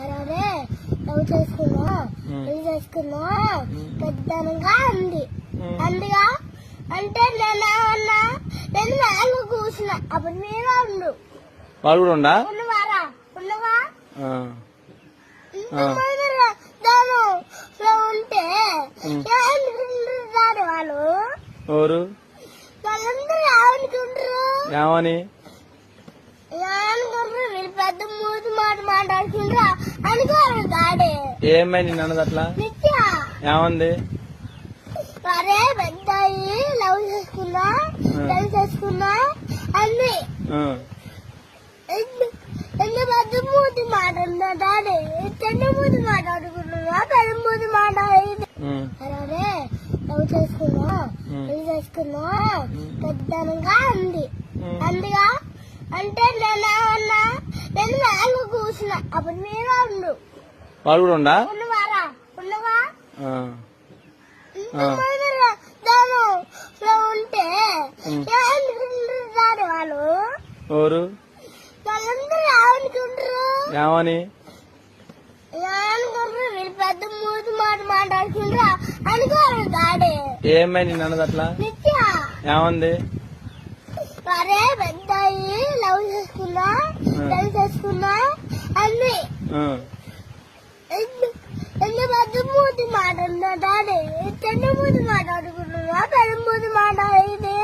అలాగే లవ్ చేసుకున్నా పెళ్లి చేసుకున్నా పెద్దగా అంది అందుగా అంటే నేనేమన్నా నేను వేళ కూర్చున్నా అప్పుడు మీరు ఉండు వాళ్ళు కూడా ఉండా ఉన్నవారా ఉన్నవా ఉంటే ఏమనుకుంటారు వాళ్ళు ఎవరు వాళ్ళందరూ ఏమనుకుంటారు ఏమని ఏమనుకుంటారు వీళ్ళు పెద్ద మూతి మాట మాట్లాడుకుంటారా అనుకోరు దాడి ఏమై నిన్ను అన్నది అట్లా నిత్య ఏమంది అరే పెద్దాయి లవ్ చేసుకున్నా పెళ్లి చేసుకున్నా అన్ని ఎంత పెద్ద మూతి మాట్లాడుతున్నా డాడీ చిన్న మూతి మాట్లాడుకున్నా పెద్ద మూతి మాట్లాడేది అలాగే లవ్ చేసుకున్నా పెళ్లి చేసుకున్నా పెద్దగా అంది అందుగా అంటే నేనేమన్నా నేను వేళ కూర్చున్నా అప్పుడు మీరు ఉండు వాళ్ళు కూడా ఉండా ఉన్నవారా ఉన్నవా ఉంటే ఏమనుకుంటారు వాళ్ళు ఎవరు వాళ్ళందరూ ఏమనుకుంటారు ఏమని ఏమనుకుంటారు వీళ్ళు పెద్ద మూతి మాట మాట్లాడుకుంటారా అనుకోరు దాడి ఏమై నిన్ను అన్నది అట్లా నిత్య ఏమంది అరే పెద్దాయి లవ్ చేసుకున్నా పెళ్లి చేసుకున్నా అన్ని ఎంత పెద్ద మూతి మాట్లాడుతున్నా డాడీ చిన్న మూతి మాట్లాడుకున్నా పెద్ద మూతి మాట్లాడేది